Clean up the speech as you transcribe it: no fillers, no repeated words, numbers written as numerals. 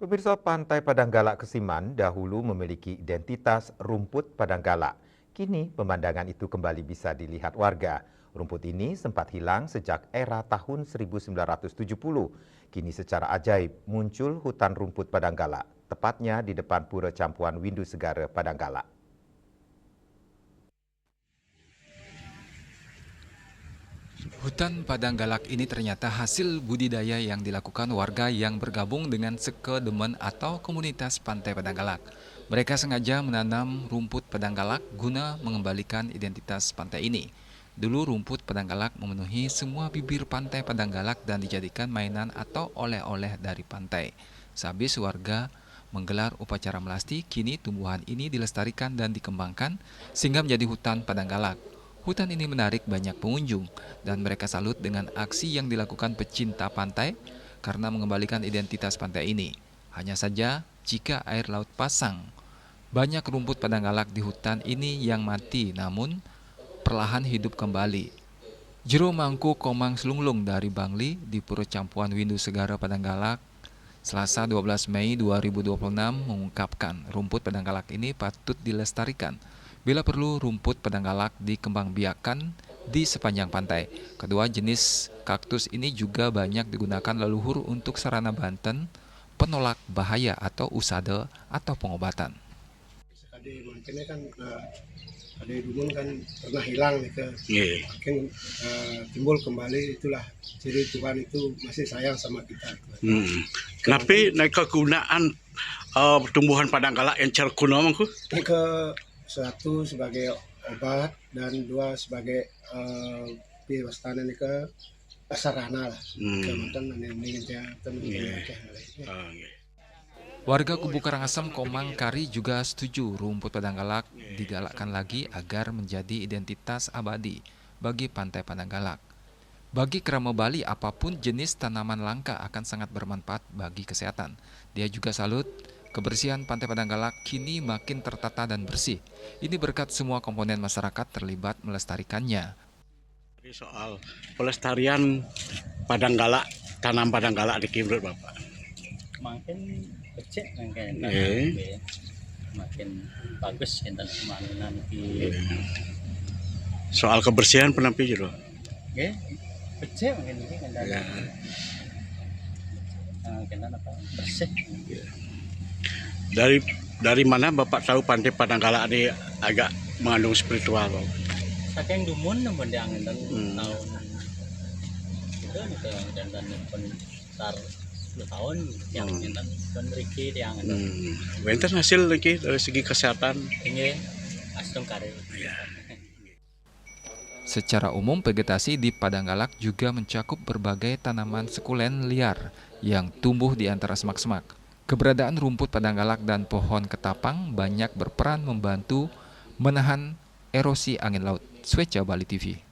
Pemirsa, Pantai Padanggalak Kesiman dahulu memiliki identitas rumput Padanggalak. Kini pemandangan itu kembali bisa dilihat warga. Rumput ini sempat hilang sejak era tahun 1970. Kini secara ajaib muncul hutan rumput Padanggalak, tepatnya di depan Pura Campuan Windu Segara Padanggalak. Hutan Padanggalak ini ternyata hasil budidaya yang dilakukan warga yang bergabung dengan Sekedemen atau komunitas Pantai Padanggalak. Mereka sengaja menanam rumput Padanggalak guna mengembalikan identitas pantai ini. Dulu rumput Padanggalak memenuhi semua bibir Pantai Padanggalak dan dijadikan mainan atau oleh-oleh dari pantai. Sehabis warga menggelar upacara melasti, kini tumbuhan ini dilestarikan dan dikembangkan sehingga menjadi hutan Padanggalak. Hutan ini menarik banyak pengunjung dan mereka salut dengan aksi yang dilakukan pecinta pantai karena mengembalikan identitas pantai ini. Hanya saja jika air laut pasang, banyak rumput Padanggalak di hutan ini yang mati namun perlahan hidup kembali. Jero Mangku Komang Slunglung dari Bangli di Pura Campuan Windu Segara Padanggalak, Selasa 12 Mei 2026 mengungkapkan rumput Padanggalak ini patut dilestarikan. Bila perlu, rumput Padanggalak dikembangbiakkan di sepanjang pantai. Kedua jenis kaktus ini juga banyak digunakan leluhur untuk sarana Banten, penolak bahaya atau usade atau pengobatan. Makanya kan ada dumun kan pernah hilang gitu. Makin timbul kembali, itulah ciri Tuhan itu masih sayang sama kita. Tapi naik kegunaan tumbuhan Padanggalak yang cerkuno mangku? Ke satu sebagai obat dan dua sebagai piwastana ke sarana lah. Kemudian Warga Kubu Karangasem Komang Kari juga setuju rumput Padanggalak digalakkan lagi agar menjadi identitas abadi bagi Pantai Padanggalak. Bagi kerama Bali, apapun jenis tanaman langka akan sangat bermanfaat bagi kesehatan. Dia juga salut kebersihan Pantai Padanggalak kini makin tertata dan bersih. Ini berkat semua komponen masyarakat terlibat melestarikannya. Soal pelestarian Padanggalak, tanam Padanggalak di Kimbrut Bapak. Makin becek makin bagus nanti. Soal kebersihan penampi jero. Becek makin ini kan bersih. Dari mana Bapak tahu Pantai Padanggalak ini agak mengandung spiritual, Bapak? Saking dumun namun diangen dan tahun itu dan tar 10 tahun yang dan Riki diangen. Wenten hasil lagi dari segi kesehatan. Ini asam kare. Secara umum, vegetasi di Padanggalak juga mencakup berbagai tanaman sekulen liar yang tumbuh di antara semak-semak. Keberadaan rumput Padanggalak dan pohon ketapang banyak berperan membantu menahan erosi angin laut. Switcha Bali TV.